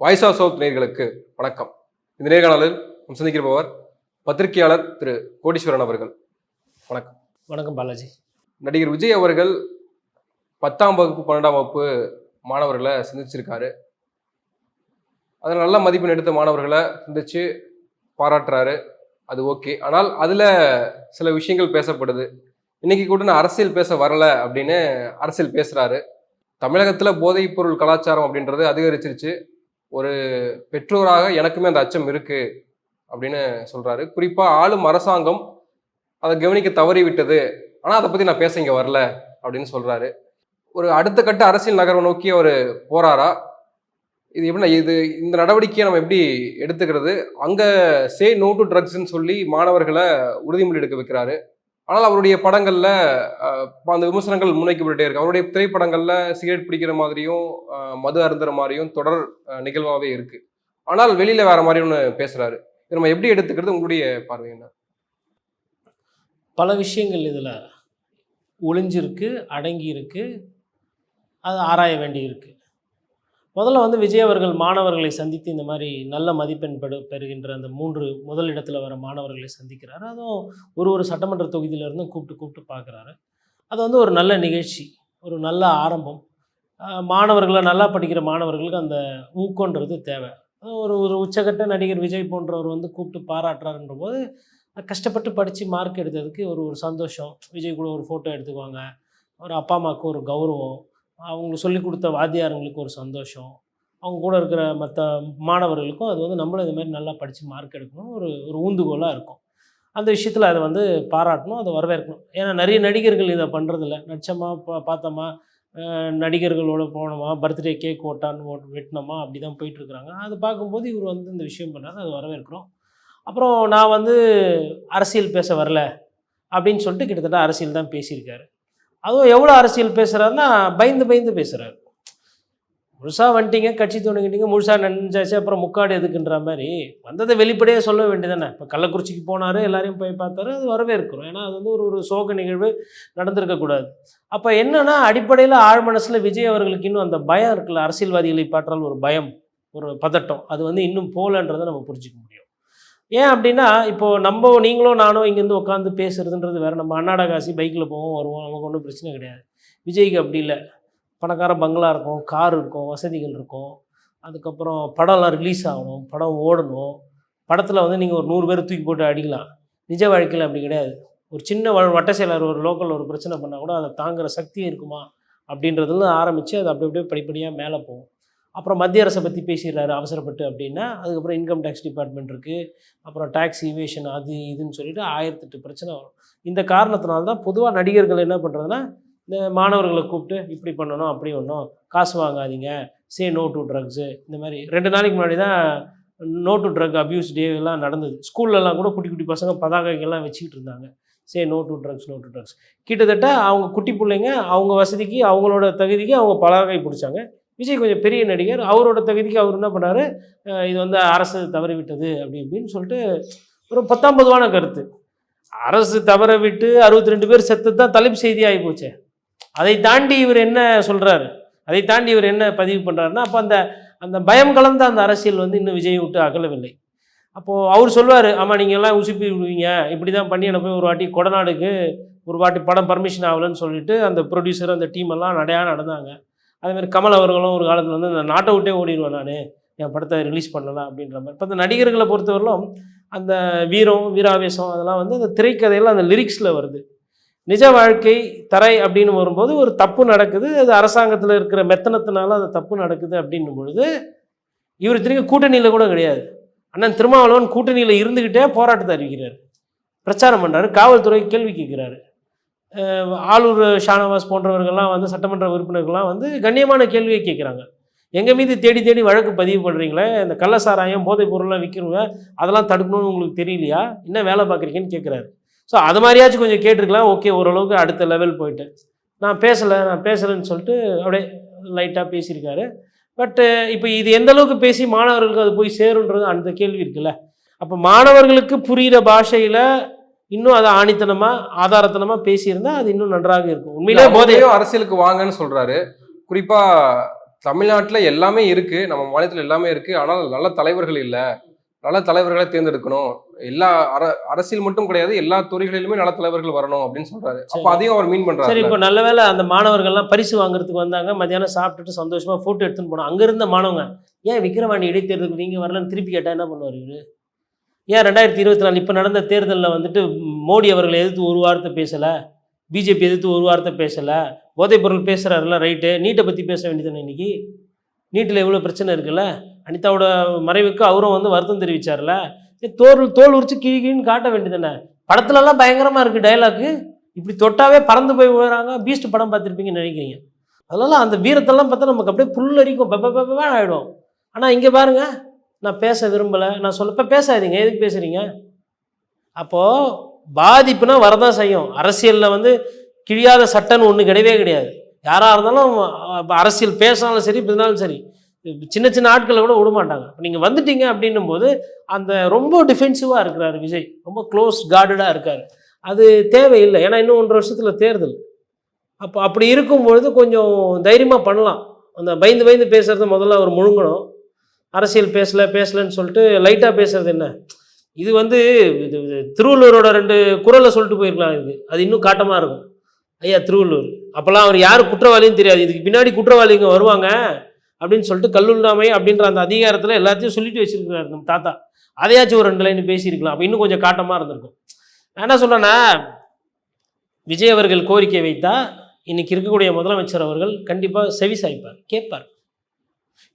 Voice of south நேயர்களுக்கு வணக்கம். இந்த நேர்காணலில் சந்திக்கிறவர் பத்திரிகையாளர் திரு கோடீஸ்வரன் அவர்கள். வணக்கம். வணக்கம் பாலாஜி. நடிகர் விஜய் அவர்கள் 10ஆம் வகுப்பு 12ஆம் வகுப்பு மாணவர்களை சந்திச்சிருக்காரு. அதில் நல்ல மதிப்பெண் எடுத்த மாணவர்களை சந்திச்சு பாராட்டுறாரு. அது ஓகே. ஆனால் அதில் சில விஷயங்கள் பேசப்படுது. இன்னைக்கு கூட நான் அரசியல் பேச வரல அப்படின்னு அரசியல் பேசுறாரு. தமிழகத்தில் போதைப் பொருள் கலாச்சாரம் அப்படின்றது அதிகரிச்சிருச்சு. ஒரு பெற்றோராக எனக்குமே அந்த அச்சம் இருக்கு அப்படின்னு சொல்றாரு. குறிப்பா ஆளும் அரசாங்கம் அதை கவனிக்க தவறி விட்டது, ஆனா அதை பத்தி நான் பேச இங்க வரல அப்படின்னு சொல்றாரு. ஒரு அடுத்த கட்ட அரசியல் நகர்வை நோக்கி அவர் போறாரா? இது எப்படின்னா இந்த நடவடிக்கையை நம்ம எப்படி எடுத்துக்கிறது? அங்க சே நோ டு ட்ரக்ஸ்ன்னு சொல்லி மாணவர்களை உறுதிமொழி எடுக்க வைக்கிறாரு. ஆனால் அவருடைய படங்கள்ல அந்த விமர்சனங்கள் முன்வைக்கப்பட்டே இருக்கு. அவருடைய திரைப்படங்கள்ல சிகரெட் பிடிக்கிற மாதிரியும் மது அருந்துற மாதிரியும் தொடர் நிகழ்வாகவே இருக்கு. ஆனால் வெளியில வேற மாதிரி ஒன்று பேசுறாரு. இதை நம்ம எப்படி எடுத்துக்கிறது? உங்களுடைய பார்வை என்ன? பல விஷயங்கள் இதில் ஒளிஞ்சிருக்கு, அடங்கி இருக்கு, அது ஆராய வேண்டியிருக்கு. முதல்ல விஜய் அவர்கள் மாணவர்களை சந்தித்து இந்த மாதிரி நல்ல மதிப்பெண் பெறுகின்ற அந்த 3 முதலிடத்தில் வர மாணவர்களை சந்திக்கிறாரு. அதுவும் ஒரு சட்டமன்ற தொகுதியிலேருந்தும் கூப்பிட்டு பார்க்குறாரு. அது ஒரு நல்ல நிகழ்ச்சி, ஒரு நல்ல ஆரம்பம். மாணவர்களை நல்லா படிக்கிற மாணவர்களுக்கு அந்த ஊக்கன்றது தேவை. ஒரு உச்சகட்ட நடிகர் விஜய் போன்றவர் கூப்பிட்டு பாராட்டுறாருன்ற போது கஷ்டப்பட்டு படித்து மார்க் எடுத்ததுக்கு ஒரு சந்தோஷம். விஜய் கூட ஒரு ஃபோட்டோ எடுத்துக்குவாங்க. ஒரு அப்பா அம்மாவுக்கு ஒரு கௌரவம், அவங்களுக்கு சொல்லிக் கொடுத்த வாத்தியாருங்களுக்கு ஒரு சந்தோஷம், அவங்க கூட இருக்கிற மற்ற மாணவர்களுக்கும் அது நம்மளும் இது மாதிரி நல்லா படித்து மார்க் எடுக்கணும் ஒரு ஊந்துகோலாக இருக்கும். அந்த விஷயத்தில் அதை பாராட்டணும், அதை வரவேற்கணும். ஏன்னா நிறைய நடிகர்கள் இதை பண்ணுறதில்ல. நடிச்சோமா பார்த்தோமா, நடிகர்களோட போனோமா, பர்த்டே கேக் வெட்டினோமா, அப்படி தான் போயிட்டுருக்குறாங்க. அது பார்க்கும்போது இவர் இந்த விஷயம் பண்ணாரு, அதை வரவேற்கிறோம். அப்புறம் நான் அரசியல் பேச வரல அப்படின்னு சொல்லிட்டு கிட்டத்தட்ட அரசியல் தான் பேசியிருக்காரு. அதுவும் எவ்வளோ அரசியல் பேசுகிறாருன்னா பயந்து பேசுகிறாரு. முழுசாக வந்துட்டீங்க, கட்சி தோணுக்கிட்டீங்க, முழுசாக நனைஞ்சாச்சு, அப்புறம் முக்காடு எதுக்குன்ற மாதிரி வந்ததை வெளிப்படையாக சொல்ல வேண்டியதானே. இப்போ கள்ளக்குறிச்சிக்கு போனார், எல்லாரையும் போய் பார்த்தாரு, அது வரவேற்கிறோம். ஏன்னா அது ஒரு சோக நிகழ்வு நடந்திருக்கக்கூடாது. அப்போ என்னென்னா அடிப்படையில் ஆழ் மனசில் விஜய் அவர்களுக்கு இன்னும் அந்த பயம் இருக்குல்ல, அரசியல்வாதிகளை பார்த்தால் ஒரு பயம், ஒரு பதட்டம், அது இன்னும் போகலன்றதை நம்ம புரிஞ்சிக்க முடியும். ஏன் அப்படின்னா இப்போது நீங்களும் நானும் இங்கேருந்து உட்காந்து பேசுகிறதுன்றது வேறு. நம்ம அன்னாட காசி பைக்கில் போவோம் வருவோம், நமக்கு ஒன்றும் பிரச்சனை கிடையாது. விஜய்க்கு அப்படி இல்லை. பணக்கார பங்களா இருக்கும், கார் இருக்கும், வசதிகள் இருக்கும். அதுக்கப்புறம் படம்லாம் ரிலீஸ் ஆகணும், படம் ஓடணும். படத்தில் நீங்கள் ஒரு 100 பேர் தூக்கி போட்டு அடிக்கலாம். நிஜ வாழ்க்கையில் அப்படி கிடையாது. ஒரு சின்ன வட்ட செயலர் ஒரு லோக்கலில் ஒரு பிரச்சனை பண்ணால் கூட அதை தாங்குகிற சக்தி இருக்குமா அப்படின்றதுல ஆரம்பித்து அது அப்படியே படிப்படியாக மேலே போகும். அப்புறம் மத்திய அரசை பற்றி பேசிடுறாரு அவசரப்பட்டு அப்படின்னா, அதுக்கப்புறம் இன்கம் டேக்ஸ் டிபார்ட்மெண்ட் இருக்குது, அப்புறம் டேக்ஸ் ஈவேஷன் அது இதுன்னு சொல்லிட்டு 1008 பிரச்சனை வரும். இந்த காரணத்தினால தான் பொதுவாக நடிகர்கள் என்ன பண்ணுறதுன்னா, இந்த மாணவர்களை கூப்பிட்டு இப்படி பண்ணணும், அப்படி ஒன்றும் காசு வாங்காதீங்க, சே நோ டு ட்ரக்ஸு, இந்த மாதிரி 2 நாளைக்கு முன்னாடி தான் no to drug abuse day எல்லாம் நடந்தது. ஸ்கூல்லலாம் கூட குட்டி பசங்க பதாகைகள்லாம் வச்சுக்கிட்டு இருந்தாங்க, say no to drugs, no to drugs. கிட்டத்தட்ட அவங்க குட்டி பிள்ளைங்க அவங்க வசதிக்கு அவங்களோட தகுதிக்கு அவங்க பதாகை பிடிச்சாங்க. விஜய் கொஞ்சம் பெரிய நடிகர், அவரோட தகுதிக்கு அவர் என்ன பண்ணார், இது அரசு தவறிவிட்டது அப்படின்னு சொல்லிட்டு ஒரு 10ஆம் பொதுவான கருத்து. அரசு தவற விட்டு 62 பேர் செத்து தான் தலைப்பு செய்தி ஆகி போச்சு. அதை தாண்டி இவர் என்ன சொல்கிறாரு, அதை தாண்டி இவர் என்ன பதிவு பண்ணுறாருன்னா, அப்போ அந்த பயம் கலந்த அந்த அரசியல் இன்னும் விஜயை விட்டு அகலவில்லை. அப்போது அவர் சொல்வார், ஆமாம் நீங்கள் எல்லாம் உசுப்பி விடுவீங்க, இப்படி தான் பண்ணி என்னை போய் ஒரு வாட்டி கொடநாடுக்கு ஒரு வாட்டி படம் பர்மிஷன் ஆகலைன்னு சொல்லிட்டு அந்த ப்ரொடியூசர் அந்த டீம் எல்லாம் நடந்தாங்க. அதேமாதிரி கமல் அவர்களும் ஒரு காலத்தில் இந்த நாட்டை விட்டே ஓடிடுவேன், நான் என் படத்தை ரிலீஸ் பண்ணலாம் அப்படின்ற மாதிரி. இப்போ அந்த நடிகர்களை பொறுத்தவரையிலும் அந்த வீரம் வீராவேசம் அதெல்லாம் அந்த திரைக்கதையில் அந்த லிரிக்ஸில் வருது. நிஜ வாழ்க்கை தரை அப்படின்னு வரும்போது ஒரு தப்பு நடக்குது, அது அரசாங்கத்தில் இருக்கிற மெத்தனத்தினால அந்த தப்பு நடக்குது அப்படின்னும் பொழுது இவர் திரும்பி கூட்டணியில் கூட கிடையாது. அண்ணன் திருமாவளவன் கூட்டணியில் இருந்துக்கிட்டே போராட்டத்தை அறிவிக்கிறார், பிரச்சாரம் பண்ணுறாரு, காவல்துறை கேள்வி கேட்குறாரு. ஆளூர் ஷானவாஸ் போன்றவர்கள்லாம் சட்டமன்ற உறுப்பினர்கள்லாம் கண்ணியமான கேள்வியை கேட்குறாங்க. எங்கள் மீது தேடி வழக்கு பதிவு பண்ணுறீங்களே, இந்த கள்ளசாராயம் போதைப் பொருள்லாம் விற்கிறவங்க அதெல்லாம் தடுக்கணும்னு உங்களுக்கு தெரியலையா, என்ன வேலை பார்க்குறீங்கன்னு கேட்குறாரு. ஸோ அது மாதிரியாச்சும் கொஞ்சம் கேட்டிருக்கலாம், ஓகே, ஓரளவுக்கு அடுத்த லெவல் போயிட்டு. நான் பேசலைன்னு சொல்லிட்டு அப்படியே லைட்டாக பேசியிருக்காரு. பட்டு இப்போ இது எந்த அளவுக்கு பேசி மாணவர்களுக்கு அது போய் சேருன்றது அந்த கேள்வி இருக்குல்ல. அப்போ மாணவர்களுக்கு புரிகிற பாஷையில் இன்னும் அதை ஆணித்தனமாக ஆதாரத்தனமாக பேசியிருந்தால் அது இன்னும் நன்றாக இருக்கும். உண்மையிலே போதையோ அரசியலுக்கு வாங்கன்னு சொல்கிறாரு. குறிப்பாக தமிழ்நாட்டுல எல்லாமே இருக்கு, நம்ம மாநிலத்துல எல்லாமே இருக்கு. ஆனால் நல்ல தலைவர்கள் இல்ல. நல்ல தலைவர்களை தேர்ந்தெடுக்கணும். எல்லா அரசியல் மட்டும் கிடையாது, எல்லா துறைகளிலுமே நல்ல தலைவர்கள் வரணும் அப்படின்னு சொல்றாரு. அப்ப சரி. அதையும் அவர் மீன் சரி, பண்றாருல்ல. இப்போ நல்ல வேளை அந்த மாணவர்கள்லாம் பரிசு வாங்குறதுக்கு வந்தாங்க. மத்தியானம் சாப்பிட்டுட்டு சந்தோஷமா ஃபோட்டோ எடுத்துன்னு போனோம். அங்க இருந்த மாணவங்க, "ஏன் விக்கிரவாண்டி இடைத்தேர்தலுக்கு நீங்க வரலன்னு?" திருப்பி கேட்டா என்ன பண்ணுவாரு இவரு? ஏன் 2024 இப்ப நடந்த தேர்தல்ல வந்துட்டு மோடி அவர்களை எதிர்த்து ஒரு வார்த்தை பேசல? பிஜேபி எதிர்த்து ஒரு வார்த்தை பேசல? போதைப் பொருள் பேசுறாருல்ல, ரைட்டு. நீட்டை பத்தி பேச வேண்டியதுதானே இன்னைக்கு? நீட்டில் எவ்வளோ பிரச்சனை இருக்குல்ல. அனிதாவோட மறைவுக்கு அவரும் வந்து வருத்தம் தெரிவிச்சார்ல. தோல் உரிச்சு கிழி கிழின்னு காட்ட வேண்டியதுதானே. படத்துலலாம் பயங்கரமாக இருக்குது டைலாக்கு. இப்படி தொட்டாவே பறந்து போய் விழுறாங்க. பீஸ்ட் படம் பார்த்துருப்பீங்கன்னு நினைக்கிறீங்க. அதெல்லாம் அந்த வீரத்தெல்லாம் பார்த்தா நமக்கு அப்படியே புல்லரிக்கும், பெப்ப ஆகிடும். ஆனால் இங்கே பாருங்க, நான் பேச விரும்பலை, நான் சொல்லப்போ பேசாதீங்க, எதுக்கு பேசுகிறீங்க? அப்போது பாதிப்புனா வரதான் செய்யும். அரசியலில் வந்து கிழியாத சட்டன்னு ஒன்று கிடையவே கிடையாது. யாராக இருந்தாலும் அரசியல் பேசினாலும் சரி, பேசினாலும் சரி, சின்ன சின்ன ஆட்களை கூட விட மாட்டாங்க. இப்போ நீங்கள் வந்துட்டீங்க அப்படின்னும் போது அந்த ரொம்ப டிஃபென்சிவாக இருக்கிறாரு விஜய், ரொம்ப க்ளோஸ் கார்டடாக இருக்கார். அது தேவையில்லை. ஏன்னா இன்னும் 1.5 வருஷத்தில் தேர்தல். அப்போ அப்படி இருக்கும்பொழுது கொஞ்சம் தைரியமாக பண்ணலாம். அந்த பயந்து பயந்து பேசுகிறத முதல்ல அவர் முழுங்கணும். அரசியல் பேசலைன்னு சொல்லிட்டு லைட்டாக பேசுறது என்ன? இது வந்து இது திருவள்ளுவரோட 2 குறளை சொல்லிட்டு போயிருக்கலாம். அது இன்னும் காட்டமாக இருக்கும். ஐயா திருவள்ளுவர் அப்போல்லாம் அவர் யார் குற்றவாளின்னு தெரியாது, இதுக்கு பின்னாடி குற்றவாளிங்க வருவாங்க அப்படின்னு சொல்லிட்டு கல்லுண்ணாமை அப்படின்ற அந்த அதிகாரத்தில் எல்லாத்தையும் சொல்லிட்டு வச்சிருக்கிறாரு நம்ம தாத்தா. அதையாச்சும் ஒரு 2 லைன் பேசியிருக்கலாம். அப்போ இன்னும் கொஞ்சம் காட்டமாக இருந்திருக்கும். நான் என்ன சொல்கிறேன்னா, விஜய் அவர்கள் கோரிக்கை வைத்தா இன்னைக்கு இருக்கக்கூடிய முதலமைச்சர் அவர்கள் கண்டிப்பாக செவி சாய்ப்பார், கேட்பார்.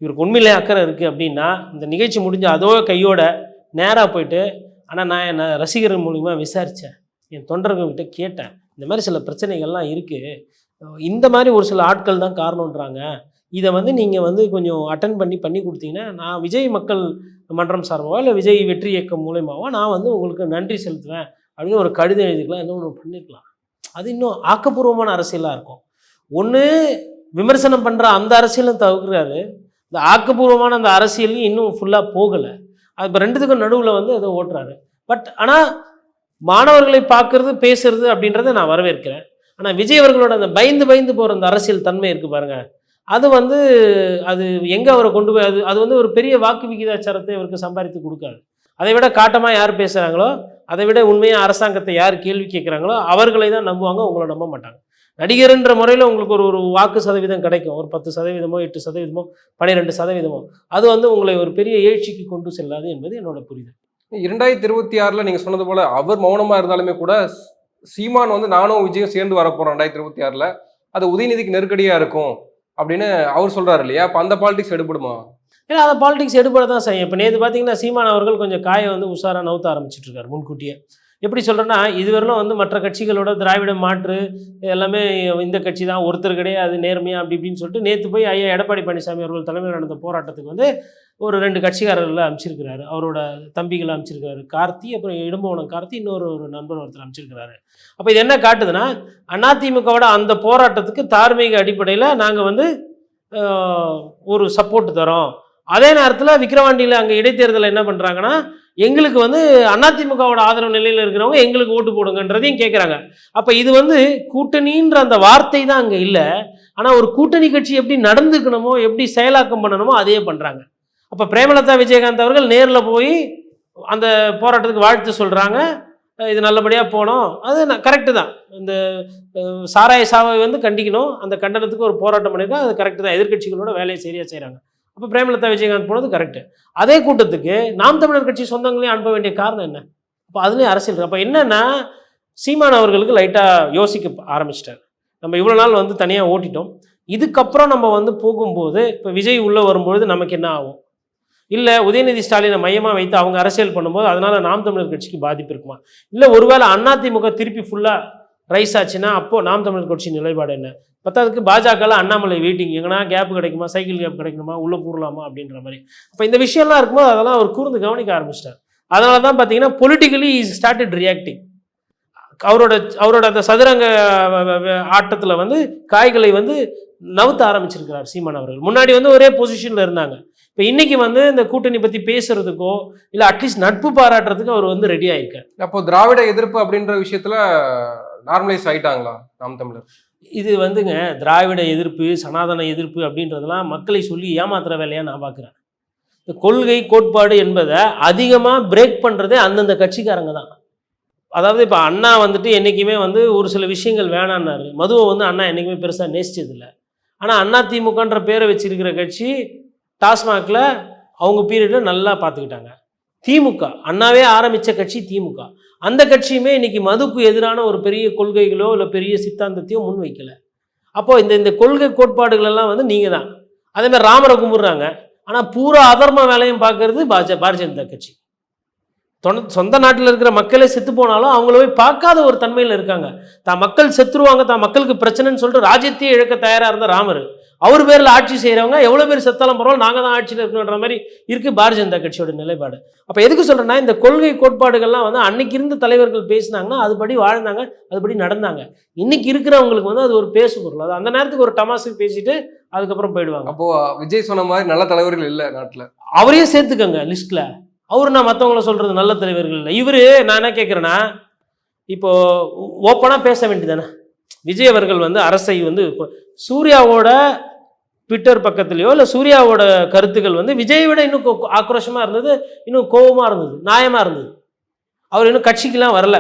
இவருக்கு உண்மையிலே அக்கறை இருக்குது அப்படின்னா இந்த நிகழ்ச்சி முடிஞ்ச அதோ கையோட நேராக போயிட்டு, ஆனால் நான் என் ரசிகர்கள் மூலிமா விசாரித்தேன், என் தொண்டர்கள்கிட்ட கேட்டேன், இந்த மாதிரி சில பிரச்சனைகள்லாம் இருக்குது, இந்த மாதிரி ஒரு சில ஆட்கள் தான் காரணன்றாங்க, இதை வந்து நீங்கள் வந்து கொஞ்சம் அட்டன் பண்ணி கொடுத்தீங்கன்னா நான் விஜய் மக்கள் மன்றம் சார்பாவோ இல்லை விஜய் வெற்றி இயக்கம் மூலயமாவோ நான் வந்து உங்களுக்கு நன்றி செலுத்துவேன் அப்படின்னு ஒரு கடிதம் எழுதிக்கலாம், இன்னொன்று பண்ணிக்கலாம். அது இன்னும் ஆக்கப்பூர்வமான அரசியலாக இருக்கும். ஒன்று விமர்சனம் பண்ணுற அந்த அரசியலும் தவிர்க்கிறாரு, இந்த ஆக்கப்பூர்வமான அந்த அரசியலையும் இன்னும் ஃபுல்லாக போகலை. அது இப்போ 2த்துக்கும் நடுவில் வந்து அதை ஓட்டுறாரு. பட் ஆனால் மாணவர்களை பார்க்கறது பேசுறது அப்படின்றத நான் வரவேற்கிறேன். ஆனால் விஜய் அவர்களோட அந்த பயந்து போகிற அந்த அரசியல் தன்மை இருக்குது பாருங்கள், அது வந்து அது எங்கே அவரை கொண்டு போய் அது வந்து ஒரு பெரிய வாக்கு விகிதாச்சாரத்தை அவருக்கு சம்பாதித்து கொடுக்காது. அதை விட காட்டமாக யார் பேசுகிறாங்களோ, அதை விட உண்மையாக அரசாங்கத்தை யார் கேள்வி கேட்குறாங்களோ அவர்களை தான் நம்புவாங்க, உங்களை நம்ப மாட்டாங்க. நடிகர்ன்ற முறையில் உங்களுக்கு ஒரு வாக்கு சதவீதம் கிடைக்கும், ஒரு 10%, 8%, 12%. அது வந்து உங்களை ஒரு பெரிய எழுச்சிக்கு கொண்டு செல்லாது என்பது என்னோட புரிதல். 2026 நீங்க சொன்னது போல அவர் மௌனமா இருந்தாலுமே கூட சீமான் வந்து நானும் விஜயும் சேர்ந்து வரப்போறோம் 2026, அது உதயநிதிக்கு நெருக்கடியா இருக்கும் அப்படின்னு அவர் சொல்றாரு இல்லையா? அப்ப அந்த பாலிடிக்ஸ் எடுபடுமா? ஏன்னா அந்த பாலிடிக்ஸ் எடுபட தான் செய்யும். இப்போ நேற்று பார்த்தீங்கன்னா சீமான் அவர்கள் கொஞ்சம் காயை வந்து உஷாராக நவுத்த ஆரம்பிச்சிட்டு இருக்காரு முன்கூட்டியே. எப்படி சொல்கிறேன்னா, இதுவரையிலும் வந்து மற்ற கட்சிகளோட திராவிட மாற்று எல்லாமே இந்த கட்சி தான், ஒருத்தர் கிடையாது நேர்மையாக அப்படி இப்படின்னு சொல்லிட்டு நேற்று போய் ஐயா எடப்பாடி பழனிசாமி அவர்கள் தலைமையில் நடந்த போராட்டத்துக்கு வந்து ஒரு 2 கட்சிக்காரர்களை அமைச்சிருக்கிறாரு. அவரோட தம்பிகளை அமைச்சிருக்கிறாரு, கார்த்தி, அப்புறம் இடும்பவனம் கார்த்தி, இன்னொரு நண்பர் ஒருத்தர் அமைச்சிருக்கிறாரு. அப்போ இது என்ன காட்டுதுன்னா, அதிமுகவோட அந்த போராட்டத்துக்கு தார்மீக அடிப்படையில் நாங்கள் வந்து ஒரு சப்போர்ட் தரோம். அதே நேரத்தில் விக்கிரவாண்டியில் அங்கே இடைத்தேர்தலில் என்ன பண்ணுறாங்கன்னா, எங்களுக்கு வந்து அதிமுகவோட ஆதரவு நிலையில் இருக்கிறவங்க எங்களுக்கு ஓட்டு போடுங்கன்றதையும் கேட்குறாங்க. அப்போ இது வந்து கூட்டணின்ற அந்த வார்த்தை தான் அங்கே இல்லை, ஆனால் ஒரு கூட்டணி கட்சி எப்படி நடந்துக்கணுமோ, எப்படி செயலாக்கம் பண்ணணுமோ அதையே பண்ணுறாங்க. அப்போ பிரேமலதா விஜயகாந்த் அவர்கள் நேரில் போய் அந்த போராட்டத்துக்கு வாழ்த்து சொல்கிறாங்க, இது நல்லபடியாக போனோம், அது கரெக்டு தான். இந்த சாராய சாவை வந்து கண்டிக்கணும், அந்த கண்டனத்துக்கு ஒரு போராட்டம் பண்ணியிருக்கோம், அது கரெக்டு தான். எதிர்கட்சிகளோட வேலையை சரியாக செய்கிறாங்க. அப்போ பிரேமலதா விஜயகாந்த் போனது கரெக்டு. அதே கூட்டத்துக்கு நாம் தமிழர் கட்சி சொந்தங்களையும் அனுப்ப வேண்டிய காரணம் என்ன? அப்போ அதுலேயும் அரசியல் இருக்குது. அப்போ என்னென்னா, சீமான் அவர்களுக்கு லைட்டாக யோசிக்க ஆரம்பிச்சிட்டார். நம்ம இவ்வளோ நாள் வந்து தனியாக ஓட்டிட்டோம், இதுக்கப்புறம் நம்ம வந்து போகும்போது இப்போ விஜய் உள்ளே வரும்பொழுது நமக்கு என்ன ஆகும்? இல்லை உதயநிதி ஸ்டாலினை மையமாக வைத்து அவங்க அரசியல் பண்ணும்போது அதனால் நாம் தமிழர் கட்சிக்கு பாதிப்பு இருக்குமா? இல்லை ஒருவேளை அதிமுக திருப்பி ஃபுல்லாக ரைஸ் ஆச்சுன்னா அப்போது நாம் தமிழர் கட்சி நிலைப்பாடு என்ன? பத்தாவதுக்கு பாஜகவில் அண்ணாமலை வெயிட்டிங், எங்கன்னா கேப் கிடைக்குமா, சைக்கிள் கேப் கிடைக்கணுமா, உள்ளே கூறலாமா அப்படின்ற மாதிரி. அப்போ இந்த விஷயம்லாம் இருக்கும்போது அதெல்லாம் அவர் கூர்ந்து கவனிக்க ஆரம்பிச்சிட்டார். அதனால தான் பார்த்தீங்கன்னா பொலிட்டிக்கலி இஸ் ஸ்டார்டட் ரியாக்டிங். அவரோட அந்த சதுரங்க ஆட்டத்தில் வந்து காய்களை வந்து நவுத்த ஆரம்பிச்சிருக்கிறார் சீமான் அவர்கள். முன்னாடி வந்து ஒரே பொசிஷனில் இருந்தாங்க, இப்போ இன்னைக்கு வந்து இந்த கூட்டணி பற்றி பேசுறதுக்கோ இல்லை அட்லீஸ்ட் நட்பு பாராட்டுறதுக்கு அவர் வந்து ரெடி ஆயிருக்கார். அப்போ திராவிட எதிர்ப்பு அப்படின்ற விஷயத்துல நார்மலைஸ் ஆயிட்டாங்களா நாம் தமிழர்? இது வந்துங்க திராவிட எதிர்ப்பு, சனாதன எதிர்ப்பு அப்படின்றதெல்லாம் மக்களை சொல்லி ஏமாத்துற வேலையா நான் பார்க்குறேன். இந்த கொள்கை கோட்பாடு என்பதை அதிகமாக பிரேக் பண்ணுறதே அந்தந்த கட்சிக்காரங்க தான். அதாவது இப்போ அண்ணா வந்துட்டு என்றைக்குமே வந்து ஒரு சில விஷயங்கள் வேணான்னாரு. மதுவை வந்து அண்ணா என்றைக்குமே பெருசாக நேசிச்சதில்லை. ஆனால் அண்ணா திமுகன்ற பேரை வச்சிருக்கிற கட்சி டாஸ்மாகில் அவங்க பீரியடில் நல்லா பார்த்துக்கிட்டாங்க. திமுக அண்ணாவே ஆரம்பித்த கட்சி திமுக. அந்த கட்சியுமே இன்றைக்கி மதுக்கு எதிரான ஒரு பெரிய கொள்கைகளோ இல்லை பெரிய சித்தாந்தத்தையோ முன் வைக்கலை. அப்போது இந்த கொள்கை கோட்பாடுகளெல்லாம் வந்து நீங்கள் தான். அதேமாதிரி ராமரை கும்பிட்றாங்க. ஆனால் பூரா அதர்ம வேலையும் பார்க்கறது பாரதிய ஜனதா கட்சி. சொந்த நாட்டில் இருக்கிற மக்களே செத்து போனாலும் அவங்கள போய் பார்க்காத ஒரு தன்மையில் இருக்காங்க. தான் மக்கள் செத்துருவாங்க, தான் மக்களுக்கு பிரச்சனைன்னு சொல்லிட்டு ராஜ்யத்தையே இழக்க தயாராக இருந்த ராமர், அவர் பேரில் ஆட்சி செய்கிறவங்க எவ்வளோ பேர் செத்தாலும் பரவாயில்ல, நாங்கள் தான் ஆட்சியில் இருக்கணுன்ற மாதிரி இருக்குது பாரதிய ஜனதா கட்சியோட நிலைப்பாடு. அப்போ எதுக்கு சொல்கிறேன்னா, இந்த கொள்கை கோட்பாடுகள்லாம் வந்து அன்னைக்கு இருந்த தலைவர்கள் பேசினாங்கன்னா அதுபடி வாழ்ந்தாங்க, அதுபடி நடந்தாங்க. இன்னைக்கு இருக்கிறவங்களுக்கு வந்து அது ஒரு பேசு பொருள். அது அந்த நேரத்துக்கு ஒரு டமாசுக்கு பேசிட்டு அதுக்கப்புறம் போயிடுவாங்க. அப்போது விஜய் சொன்ன மாதிரி நல்ல தலைவர்கள் இல்லை நாட்டில். அவரையே சேர்த்துக்கங்க லிஸ்ட்டில். அவர் நான் மற்றவங்கள சொல்கிறது நல்ல தலைவர்கள் இல்லை. இவர் நான் என்ன கேட்குறேன்னா, இப்போது ஓப்பனாக பேச வேண்டியதானே. விஜய் அவர்கள் வந்து அரசை வந்து சூர்யாவோட ட்விட்டர் பக்கத்துலையோ இல்லை சூர்யாவோட கருத்துக்கள் வந்து விஜயை விட இன்னும் ஆக்ரோஷமாக இருந்தது, இன்னும் கோபமாக இருந்தது, நியாயமாக இருந்தது. அவர் இன்னும் கட்சிக்கெலாம் வரல.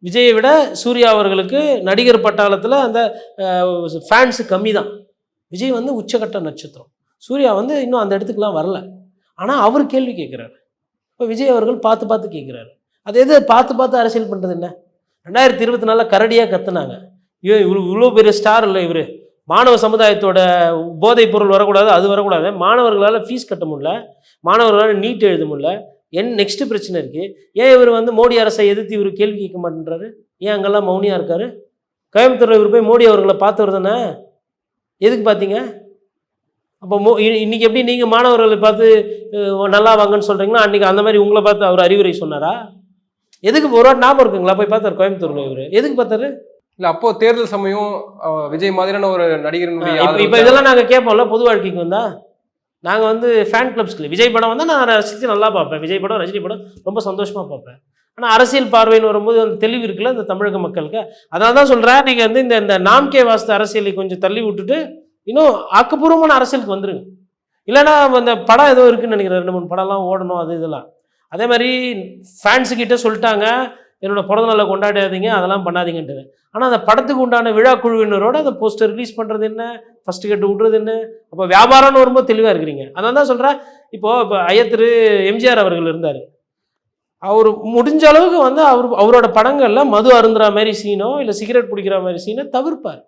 விஜயை விட சூர்யா அவர்களுக்கு நடிகர் பட்டாளத்தில் அந்த ஃபேன்ஸு கம்மி தான். விஜய் வந்து உச்சகட்ட நட்சத்திரம். சூர்யா வந்து இன்னும் அந்த இடத்துக்குலாம் வரல. ஆனால் அவர் கேள்வி கேட்குறாரு. இப்போ விஜய் அவர்கள் பார்த்து கேட்குறாரு. அது எது பார்த்து அரசியல் பண்ணுறது என்ன? 2024 கரடியாக கத்துனாங்க. இவ்வளோ பெரிய ஸ்டார் இல்லை இவர், மாணவ சமுதாயத்தோட போதைப் பொருள் வரக்கூடாது, அது வரக்கூடாது, மாணவர்களால் ஃபீஸ் கட்ட முடியல, மாணவர்களால் நீட் எழுத முடியல, நெக்ஸ்ட் பிரச்சனை இருக்குது. ஏன் இவர் வந்து மோடி அரசை எதிர்த்து இவர் கேள்வி கேட்க மாட்டேன்றாரு? ஏன் அங்கெல்லாம் மௌனியாக இருக்காரு? கோயம்புத்தூரில் இவர் போய் மோடி அவர்களை பார்த்தவர் தானே, எதுக்கு பார்த்தீங்க? அப்போ இன்றைக்கி எப்படி நீங்கள் மாணவர்களை பார்த்து நல்லா வாங்கன்னு சொல்கிறீங்கன்னா, அன்றைக்கி அந்த மாதிரி உங்களை பார்த்து அவர் அறிவுரை சொன்னாரா? எதுக்கு ஒரு வாட்டி ஞாபகம் இருக்குங்களா போய் பார்த்தார் கோயம்புத்தூரில் இவர்? எதுக்கு பார்த்தாரு? இல்லை அப்போது தேர்தல் சமயம் விஜய் மாதிரியான ஒரு நடிகரினுடைய இப்போ இதெல்லாம் நாங்கள் கேட்போம்ல. பொது வாழ்க்கைக்கு வந்தால் நாங்கள் வந்து ஃபேன் கிளப்ஸ்க்கு விஜய் படம் வந்தால் நான் ரசித்து நல்லா பார்ப்பேன். விஜய் படம் ரஜினி படம் ரொம்ப சந்தோஷமாக பார்ப்பேன். ஆனால் அரசியல் பார்வைன்னு வரும்போது அந்த தெளிவு இருக்குல்ல இந்த தமிழக மக்களுக்கு. அதனால தான் சொல்கிறேன், நீங்கள் வந்து இந்த நாம்கே வாஸ்து அரசியலை கொஞ்சம் தள்ளி விட்டுட்டு இன்னும் ஆக்கப்பூர்வமான அரசியலுக்கு வந்துருங்க. இல்லைன்னா அந்த படம் ஏதோ இருக்குன்னு நினைக்கிறேன், 2-3 படம்லாம் ஓடணும், அது இதெல்லாம். அதே மாதிரி ஃபேன்ஸுக்கிட்ட சொல்லிட்டாங்க, என்னோடய பிறந்த நாளை கொண்டாடாதீங்க, அதெல்லாம் பண்ணாதீங்கன்ட்டு. ஆனால் அந்த படத்துக்கு உண்டான விழா குழுவினரோட அந்த போஸ்டர் ரிலீஸ் பண்ணுறது என்ன, ஃபஸ்ட்டு கட்டு விட்றது என்ன, அப்போ வியாபாரம்னு வரும்போது தெளிவாக இருக்கிறீங்க. அதனால தான் சொல்கிறேன், இப்போ ஐயத்திரு எம்ஜிஆர் அவர்கள் இருந்தார். அவர் முடிஞ்ச அளவுக்கு வந்து அவரோட படங்களில் மது அருந்துற மாதிரி சீனோ இல்லை சிகரெட் பிடிக்கிற மாதிரி சீனோ தவிர்ப்பார்.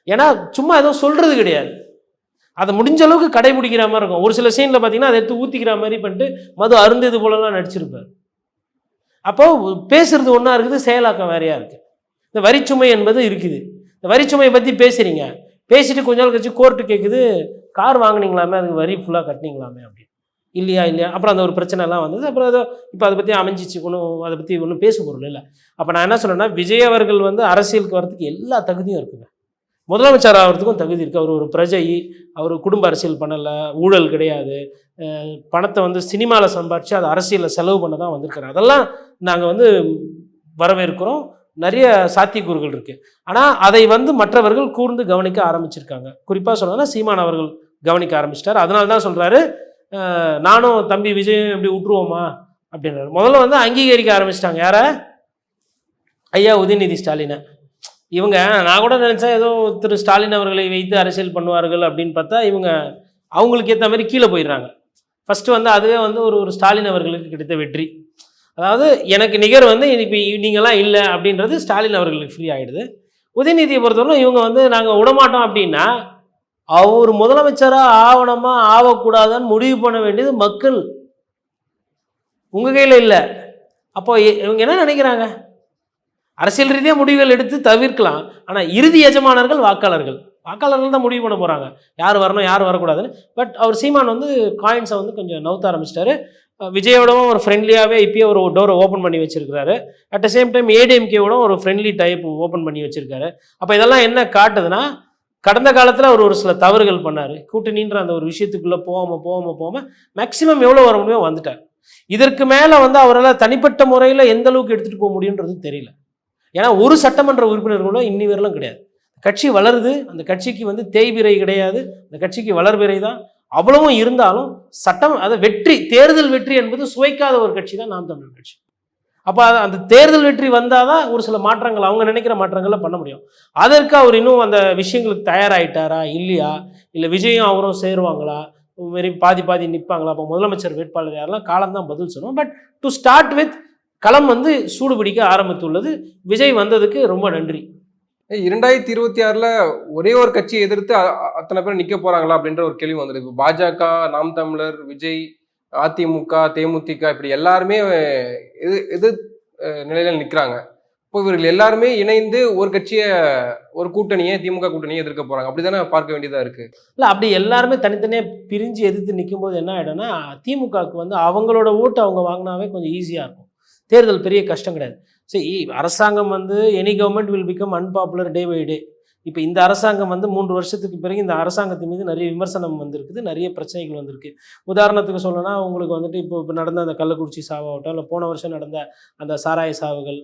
ஏன்னா சும்மா எதுவும் சொல்கிறது கிடையாது, அதை முடிஞ்ச அளவுக்கு கடைபிடிக்கிற மாதிரி இருக்கும். ஒரு சில சீனில் பார்த்தீங்கன்னா அதை எடுத்து ஊற்றிக்கிற மாதிரி பண்ணிட்டு மது அருந்தது போலலாம் நடிச்சிருப்பார். அப்போது பேசுறது ஒன்றா இருக்குது, செயலாக்கம் வேறையாக இருக்குது. இந்த வரிச்சுமை என்பது இருக்குது. இந்த வரிச்சுமையை பற்றி பேசுகிறீங்க, பேசிட்டு கொஞ்ச நாள் கழிச்சு கோர்ட்டு கேட்குது, கார் வாங்கினீங்களாமே, அதுக்கு வரி ஃபுல்லாக கட்டினீங்களாமே அப்படின்னு. இல்லையா, அப்புறம் அந்த ஒரு பிரச்சனைலாம் வந்தது. அப்புறம் அதை இப்போ அதை பற்றி அமைஞ்சிச்சு, அதை பற்றி ஒன்றும் பேச பொருள் இல்லை. அப்போ நான் என்ன சொல்கிறேன்னா, விஜய் அவர்கள் வந்து அரசியலுக்கு வரதுக்கு எல்லா தகுதியும் இருக்குங்க. முதலமைச்சர் ஆகிறதுக்கும் தகுதி இருக்குது. அவர் ஒரு பிரஜை, அவர் குடும்ப அரசியல் பண்ணலை, ஊழல் கிடையாது, பணத்தை வந்து சினிமாவில் சம்பாரித்து அதை அரசியலில் செலவு பண்ண தான் வந்திருக்காரு. அதெல்லாம் நாங்கள் வந்து வரவேற்கிறோம். நிறைய சாத்தியக்கூறுகள் இருக்குது. ஆனால் அதை வந்து மற்றவர்கள் கூர்ந்து கவனிக்க ஆரம்பிச்சிருக்காங்க. குறிப்பாக சொல்லணும்னா சீமான் அவர்கள் கவனிக்க ஆரம்பிச்சிட்டார். அதனால தான் சொல்கிறாரு, நானும் தம்பி விஜயம் எப்படி விட்டுருவோமா அப்படின்றாரு. முதல்ல வந்து அங்கீகரிக்க ஆரம்பிச்சிட்டாங்க. யாரை? ஐயா உதயநிதி ஸ்டாலினை. இவங்க நான் கூட நினச்சேன் ஏதோ திரு ஸ்டாலின் அவர்களை வைத்து அரசியல் பண்ணுவார்கள் அப்படின்னு பார்த்தா, இவங்க அவங்களுக்கு ஏற்ற மாதிரி கீழே போயிடுறாங்க. ஃபஸ்ட்டு வந்து அதுவே வந்து ஒரு ஸ்டாலின் அவர்களுக்கு கிடைத்த வெற்றி. அதாவது எனக்கு நிகர் வந்து இப்போ நீங்களாம் இல்லை அப்படின்றது ஸ்டாலின் அவர்களுக்கு ஃப்ரீ ஆகிடுது. உதயநிதியை பொறுத்தவரை இவங்க வந்து நாங்கள் விடமாட்டோம் அப்படின்னா, அவர் முதலமைச்சராக ஆகக்கூடாதுன்னு முடிவு பண்ண வேண்டியது மக்கள், உங்கள் கையில் இல்லை. அப்போ இவங்க என்ன நினைக்கிறாங்க, அரசியல் ரீதியாக முடிவுகள் எடுத்து தவிர்க்கலாம், ஆனால் இறுதி எஜமானர்கள் வாக்காளர்கள் தான் முடிவு பண்ண போகிறாங்க, யார் வரணும் யார் வரக்கூடாதுன்னு. பட் அவர் சீமான் வந்து காயின்ஸை வந்து கொஞ்சம் நவுத்த ஆரம்பிச்சிட்டாரு. விஜயோடவும் ஒரு ஃப்ரெண்ட்லியாகவே இப்போயே ஒரு டோரை ஓப்பன் பண்ணி வச்சுருக்காரு. அட் த சேம் டைம் ஏடிஎம்கேவோட ஒரு ஃப்ரெண்ட்லி டைப் ஓப்பன் பண்ணி வச்சுருக்காரு. அப்போ இதெல்லாம் என்ன காட்டுதுன்னா, கடந்த காலத்தில் அவர் ஒரு சில தவறுகள் பண்ணார். கூட்டணின்ற அந்த ஒரு விஷயத்துக்குள்ளே போகாமல் மேக்சிமம் எவ்வளோ வர முடியுமோ வந்துட்டார். இதற்கு மேலே வந்து அவரால் தனிப்பட்ட முறையில் எந்த அளவுக்கு எடுத்துகிட்டு போக முடியுன்றது தெரியல. ஏன்னா ஒரு சட்டமன்ற உறுப்பினர் கூட இன்னி வரலாம் கிடையாது. கட்சி வளருது, அந்த கட்சிக்கு வந்து தேய்பிறை கிடையாது, அந்த கட்சிக்கு வளர்பிறை தான். அவ்வளவும் இருந்தாலும் சட்டம் அதை தேர்தல் வெற்றி என்பது சுவைக்காத ஒரு கட்சி தான் நாம் தமிழர் கட்சி. அப்போ அந்த தேர்தல் வெற்றி வந்தால் தான் ஒரு சில மாற்றங்கள் அவங்க நினைக்கிற மாற்றங்களை பண்ண முடியும். அதற்கு அவர் இன்னும் அந்த விஷயங்களுக்கு தயாராகிட்டாரா இல்லையா, இல்லை விஜயும் அவரும் சேருவாங்களா, வெறி பாதி பாதி நிற்பாங்களா, அப்போ முதலமைச்சர் வேட்பாளர் யாரெல்லாம் காலம்தான் பதில் சொல்லுவோம். பட் டு ஸ்டார்ட் வித் களம் வந்து சூடு பிடிக்க ஆரம்பித்துள்ளது. விஜய் வந்ததுக்கு ரொம்ப நன்றி. 2026ல ஒரே ஒரு கட்சியை எதிர்த்து அத்தனை பேர் நிக்க போறாங்களா அப்படின்ற ஒரு கேள்வி வந்துருக்கு. பாஜக, நாம் தமிழர், விஜய், அதிமுக, தேமுதிக இப்படி எல்லாருமே எது நிலையில நிக்கிறாங்க. இப்போ இவர்கள் எல்லாருமே இணைந்து ஒரு கட்சியை, ஒரு கூட்டணியை, திமுக கூட்டணியை எதிர்க்க போறாங்க. அப்படிதானே பார்க்க வேண்டியதா இருக்கு. இல்லை, அப்படி எல்லாருமே தனித்தனியாக பிரிஞ்சு எதிர்த்து நிற்கும் போது என்ன ஆகிடும்னா, திமுகவுக்கு வந்து அவங்களோட ஓட்டு அவங்க வாங்கினாவே கொஞ்சம் ஈஸியாக இருக்கும். தேர்தல் பெரிய கஷ்டம் கிடையாது. சரி, அரசாங்கம் வந்து any government will become unpopular day by day. இப்போ இந்த அரசாங்கம் வந்து 3 வருஷத்துக்கு பிறகு இந்த அரசாங்கத்தின் மீது நிறைய விமர்சனம் வந்திருக்குது, நிறைய பிரச்சனைகள் வந்திருக்கு. உதாரணத்துக்கு சொல்லணும்னா, உங்களுக்கு வந்துட்டு இப்போ நடந்த அந்த கள்ளக்குறிச்சி சாவாகட்டும், இல்லை போன வருஷம் நடந்த அந்த சாராய சாவுகள்,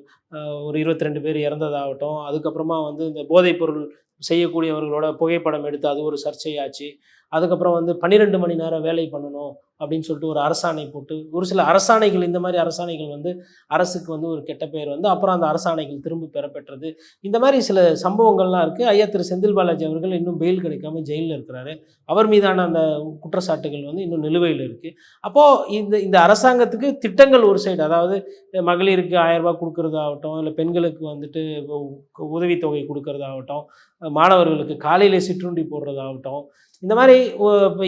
ஒரு 22 பேர் இறந்ததாகட்டும், அதுக்கப்புறமா வந்து இந்த போதைப்பொருள் செய்யக்கூடியவர்களோட புகைப்படம் எடுத்து அது ஒரு சர்ச்சையாச்சு. அதுக்கப்புறம் வந்து 12 மணி நேரம் வேலை பண்ணணும் அப்படின்னு சொல்லிட்டு ஒரு அரசாணை போட்டு, ஒரு சில அரசாணைகள், இந்த மாதிரி அரசாணைகள் வந்து அரசுக்கு வந்து ஒரு கெட்ட பேர் வந்து அப்புறம் அந்த அரசாணைகள் திரும்ப பெறப்பெற்றது. இந்த மாதிரி சில சம்பவங்கள்லாம் இருக்குது. ஐயா திரு செந்தில் பாலாஜி அவர்கள் இன்னும் பெயில் கிடைக்காம ஜெயிலில் இருக்கிறாரு. அவர் மீதான அந்த குற்றச்சாட்டுகள் வந்து இன்னும் நிலுவையில் இருக்குது. அப்போது இந்த அரசாங்கத்துக்கு திட்டங்கள் ஒரு சைடு, அதாவது மகளிருக்கு 1000 ரூபாய் கொடுக்கறதாகட்டும், இல்லை பெண்களுக்கு வந்துட்டு உதவித்தொகை கொடுக்கறதாகட்டும், மாணவர்களுக்கு காலையில் சிற்றுண்டி போடுறதாகட்டும், இந்த மாதிரி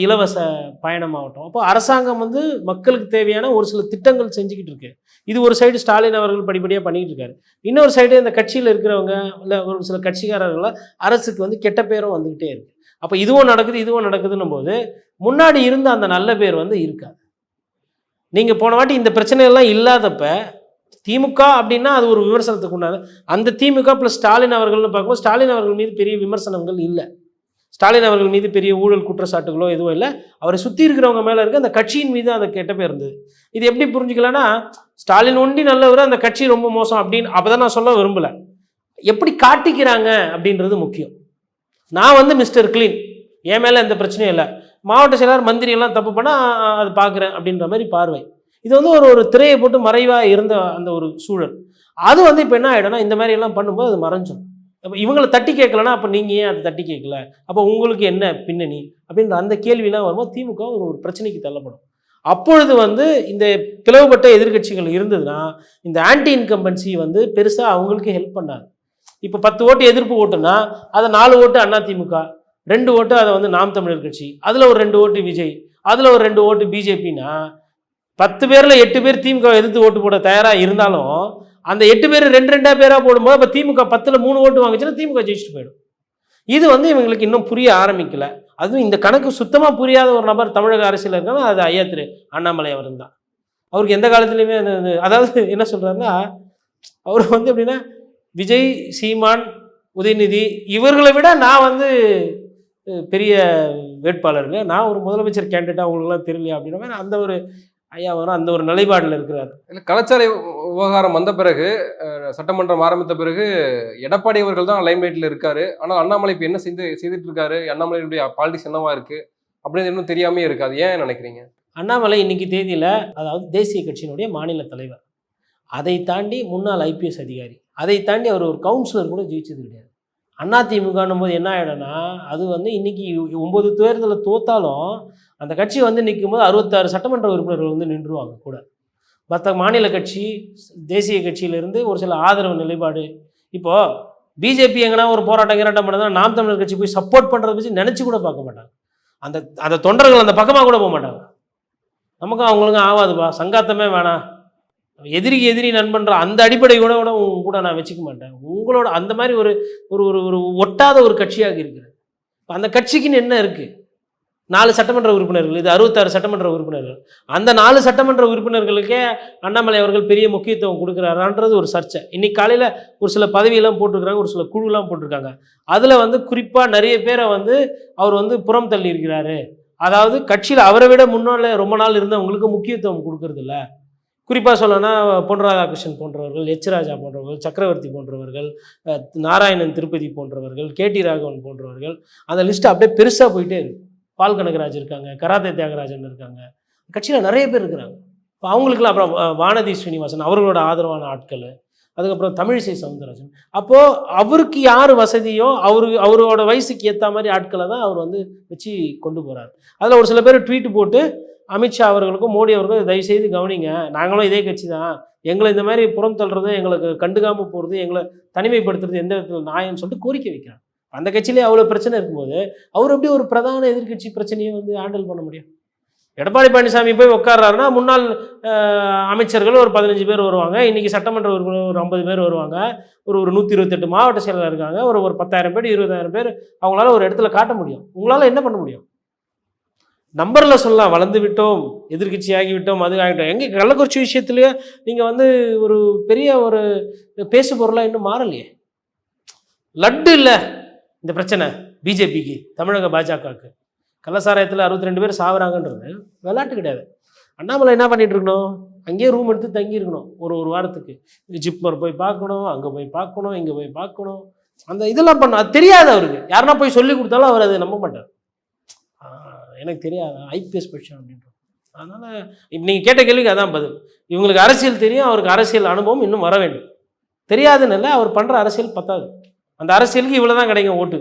இலவச பயணமாகட்டும். அப்போ அரசாங்கம் வந்து மக்களுக்கு தேவையான ஒரு சில திட்டங்கள் செஞ்சுக்கிட்டு இருக்கு. இது ஒரு சைடு ஸ்டாலின் அவர்கள் படிப்படியாக பண்ணிக்கிட்டு இருக்காரு. இன்னொரு சைடு இந்த கட்சியில் இருக்கிறவங்க, இல்லை ஒரு சில கட்சிக்காரர்களால் அரசுக்கு வந்து கெட்ட பேரும் வந்துக்கிட்டே இருக்குது. அப்போ இதுவும் நடக்குதுன்னும் போது முன்னாடி இருந்த அந்த நல்ல பேர் வந்து இருக்காது. நீங்கள் போன வாட்டி இந்த பிரச்சனையெல்லாம் இல்லாதப்ப திமுக அப்படின்னா அது ஒரு விமர்சனத்துக்கு உண்டாது. அந்த திமுக ப்ளஸ் ஸ்டாலின் அவர்கள்னு பார்க்கும்போது ஸ்டாலின் அவர்கள் மீது பெரிய விமர்சனங்கள் இல்லை. ஸ்டாலின் அவர்கள் மீது பெரிய ஊழல் குற்றச்சாட்டுகளோ எதுவும் இல்லை. அவரை சுற்றி இருக்கிறவங்க மேலே இருக்க அந்த கட்சியின் மீது அந்த கெட்ட பேர் இருந்தது. இது எப்படி புரிஞ்சுக்கலான்னா, ஸ்டாலின் ஒண்டி நல்லவர், அந்த கட்சி ரொம்ப மோசம் அப்படின்னு அப்போதான் நான் சொல்ல விரும்பலை. எப்படி காட்டிக்கிறாங்க அப்படின்றது முக்கியம். நான் வந்து மிஸ்டர் கிளீன், என் மேலே எந்த பிரச்சனையும் இல்லை, மாவட்ட செயலாளர் மந்திரி எல்லாம் தப்பு பண்ணால் அது பார்க்குறேன் அப்படின்ற மாதிரி பார்வை. இது வந்து ஒரு திரையை போட்டு மறைவாக இருந்த அந்த ஒரு சூழல். அது வந்து இப்போ என்ன ஆகிடும்னா, இந்த மாதிரி எல்லாம் பண்ணும்போது அது மறைஞ்சிடும். அப்போ இவங்களை தட்டி கேட்கலன்னா அப்போ நீங்கள் ஏன் அதை தட்டி கேட்கல, அப்போ உங்களுக்கு என்ன பின்னணி அப்படின்ற அந்த கேள்வியெல்லாம் வரும்போது திமுக ஒரு பிரச்சனைக்கு தள்ளப்படும். அப்பொழுது வந்து இந்த பிளவுபட்ட எதிர்கட்சிகள் இருந்ததுன்னா இந்த ஆன்டி இன்கம்பன்சி வந்து பெருசாக அவங்களுக்கு ஹெல்ப் பண்ணாது. இப்போ 10 ஓட்டு எதிர்ப்பு ஓட்டுனா அதை 4 ஓட்டு அதிமுக, 2 ஓட்டு அதை வந்து நாம் தமிழர் கட்சி, அதில் ஒரு 2 ஓட்டு விஜய், அதில் ஒரு 2 ஓட்டு பிஜேபின்னா 10 பேரில் 8 பேர் திமுக எதிர்த்து ஓட்டு போட தயாராக இருந்தாலும் அந்த 8 பேர் 2 பேராக போடும்போது இப்போ திமுக 10ல் 3 ஓட்டு வாங்கிச்சுன்னா திமுக ஜெயிச்சுட்டு போயிடும். இது வந்து இவங்களுக்கு இன்னும் புரிய ஆரம்பிக்கல. அதுவும் இந்த கணக்கு சுத்தமாக புரியாத ஒரு நபர் தமிழக அரசியல் இருக்காங்க, அது ஐயா திரு அண்ணாமலை அவர் தான். அவருக்கு எந்த காலத்துலையுமே அதாவது என்ன சொல்கிறாருன்னா, அவர் வந்து எப்படின்னா விஜய், சீமான், உதயநிதி இவர்களை விட நான் வந்து பெரிய வேட்பாளருங்க, நான் ஒரு முதலமைச்சர் கேண்டிடேட்டாக அவங்களுக்குலாம் தெரியலையா அப்படின்ற மாதிரி அந்த ஒரு ஐயா வரும், அந்த ஒரு நிலைப்பாடில் இருக்கிறார். இல்லை, கலாச்சார விவகாரம் வந்த பிறகு, சட்டமன்றம் ஆரம்பித்த பிறகு எடப்பாடி அவர்கள் தான் லைம்லைட்டில் இருக்காரு. ஆனால் அண்ணாமலை இப்போ என்ன செய்துட்டு இருக்காரு, அண்ணாமலையுடைய பாலிடிக்ஸ் என்னவா இருக்கு அப்படின்னு இன்னும் தெரியாமே இருக்கு. அது ஏன் நினைக்கிறீங்க? அண்ணாமலை இன்னைக்கு தேதியில் அதாவது தேசிய கட்சியினுடைய மாநில தலைவர், அதை தாண்டி முன்னாள் IPS அதிகாரி, அதை தாண்டி அவர் ஒரு கவுன்சிலர் கூட ஜெயிச்சது கிடையாது. அதிமுகன்னும் போது என்ன ஆகிடும்னா, அது வந்து இன்னைக்கு 9 தேர்தலில் தோத்தாலும் அந்த கட்சி வந்து நிற்கும் போது 66 சட்டமன்ற உறுப்பினர்கள் வந்து நின்றுவாங்க கூட. மற்ற மாநில கட்சி, தேசிய கட்சியிலிருந்து ஒரு சில ஆதரவு நிலைப்பாடு. இப்போது பிஜேபி எங்கன்னா ஒரு போராட்டம் பண்ணுறதுனா நாம் தமிழர் கட்சி போய் சப்போர்ட் பண்ணுறதை பற்றி நினச்சி கூட பார்க்க மாட்டாங்க. அந்த தொண்டர்கள் அந்த பக்கமாக கூட போக மாட்டாங்க. நமக்கும் அவங்களுக்கும் ஆகாதுப்பா, சங்காத்தமே வேணாம், எதிரிக்கு எதிரி நண்பன்ற அந்த அடிப்படை கூட நான் வச்சுக்க மாட்டேன். உங்களோட அந்த மாதிரி ஒரு ஒரு ஒட்டாத ஒரு கட்சியாக இருக்குது. அந்த கட்சிக்குன்னு என்ன இருக்குது? 4 சட்டமன்ற உறுப்பினர்கள், இது 66 சட்டமன்ற உறுப்பினர்கள். அந்த 4 சட்டமன்ற உறுப்பினர்களுக்கே அண்ணாமலை அவர்கள் பெரிய முக்கியத்துவம் கொடுக்குறாரான்றது ஒரு சர்ச்சை. இன்னைக்கு காலையில் ஒரு சில பதவியெல்லாம் போட்டிருக்கிறாங்க, ஒரு சில குழுலாம் போட்டிருக்காங்க. அதில் வந்து குறிப்பாக நிறைய பேரை வந்து அவர் வந்து புறம் தள்ளி இருக்கிறாரு. அதாவது கட்சியில் அவரை விட முன்னாள் ரொம்ப நாள் இருந்தவங்களுக்கு முக்கியத்துவம் கொடுக்கறது இல்லை. குறிப்பாக சொல்லணும்னா பொன் ராதாகிருஷ்ணன் போன்றவர்கள், எச் ராஜா போன்றவர்கள், சக்கரவர்த்தி போன்றவர்கள், நாராயணன் திருப்பதி போன்றவர்கள், கேடி ராகவன் போன்றவர்கள், அந்த லிஸ்ட்டு அப்படியே பெருசாக போயிட்டே இருக்கு. பால் கனகராஜ் இருக்காங்க, கராத்தே தியாகராஜன் இருக்காங்க, கட்சியில் நிறைய பேர் இருக்கிறாங்க. இப்போ அவங்களுக்குலாம் அப்புறம் வானதி ஸ்ரீனிவாசன் அவர்களோட ஆதரவான ஆட்கள், அதுக்கப்புறம் தமிழிசை சவுந்தரராஜன். அப்போது அவருக்கு யார் வசதியோ அவரோட வயசுக்கு ஏற்ற மாதிரி ஆட்களை தான் அவர் வந்து வச்சு கொண்டு போகிறார். அதில் ஒரு சில பேர் ட்வீட் போட்டு அமித்ஷா அவர்களுக்கும் மோடி அவர்களுக்கும் தயவுசெய்து கவனிங்க, நாங்களும் இதே கட்சி தான், எங்களை இந்த மாதிரி புறம் தள்ளுறது, எங்களுக்கு கண்டுக்காமல் போகிறது, எங்களை தனிமைப்படுத்துறது எந்த விதத்தில் நியாயம்னு சொல்லிட்டு கோரிக்கை வைக்கிறாங்க. அந்த கட்சியிலே அவ்வளோ பிரச்சனை இருக்கும்போது அவர் எப்படி ஒரு பிரதான எதிர்க்கட்சி பிரச்சனையை வந்து ஹேண்டில் பண்ண முடியும்? எடப்பாடி பழனிசாமி போய் உட்கார்றாருன்னா முன்னாள் அமைச்சர்கள் ஒரு 15 பேர் வருவாங்க, இன்றைக்கி சட்டமன்ற உறுப்பினர் ஒரு 50 பேர் வருவாங்க, ஒரு 128 மாவட்ட செயலர் இருக்காங்க, ஒரு 10,000 பேர் 20,000 பேர் அவங்களால ஒரு இடத்துல காட்ட முடியும். உங்களால் என்ன பண்ண முடியும்? நம்பரில் சொல்லலாம், வளர்ந்து விட்டோம், எதிர்கட்சி ஆகிவிட்டோம், அது ஆகிட்டோம். எங்கே கள்ளக்குறிச்சி விஷயத்துலேயே நீங்கள் வந்து ஒரு பெரிய ஒரு பேசு பொருளாக இன்னும் மாறலையே. லட்டு இல்லை இந்த பிரச்சனை பிஜேபிக்கு, தமிழக பாஜகவுக்கு. கள்ளசாராயத்தில் 62 பேர் சாகுறாங்கன்றது விளையாட்டு கிடையாது. அண்ணாமலை என்ன பண்ணிட்டு இருக்கணும்? அங்கேயே ரூம் எடுத்து தங்கி இருக்கணும் ஒரு வாரத்துக்கு. ஜிப்மர் போய் பார்க்கணும், அங்கே போய் பார்க்கணும், இங்கே போய் பார்க்கணும், அந்த இதெல்லாம் பண்ண அது தெரியாது அவருக்கு. யாருன்னா போய் சொல்லி கொடுத்தாலும் அவர் அதை நம்ப மாட்டார். எனக்கு தெரியாது, ஐபிஎஸ் படித்தேன் அப்படின்றோம். அதனால் இப்போ நீங்கள் கேட்ட கேள்விக்கு அதான் பதில். இவங்களுக்கு அரசியல் தெரியும், அவருக்கு அரசியல் அனுபவம் இன்னும் வர வேண்டும். தெரியாதுன்னு இல்லை, அவர் பண்ணுற அரசியல் பத்தாது. அந்த அரசியலுக்கு இவ்வளோ தான் கிடைக்கும் ஓட்டு.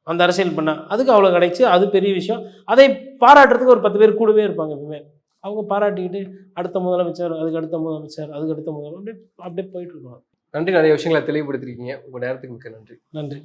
அந்த அரசியல் பண்ணால் அதுக்கு அவ்வளோ கிடைச்சி, அது பெரிய விஷயம். அதை பாராட்டுறதுக்கு ஒரு 10 பேர் கூடவே இருப்பாங்க எப்பவுமே. அவங்க பாராட்டிக்கிட்டு அடுத்த முதலமைச்சர், அதுக்கு அடுத்த முதலமைச்சர், அதுக்கு அடுத்த முதலமைச்சர், அப்படியே போயிட்டு இருக்காங்க. நன்றி, நிறைய விஷயங்களை தெளிவுபடுத்திருக்கீங்க. உங்கள் நேரத்துக்கு மிக்க நன்றி. நன்றி.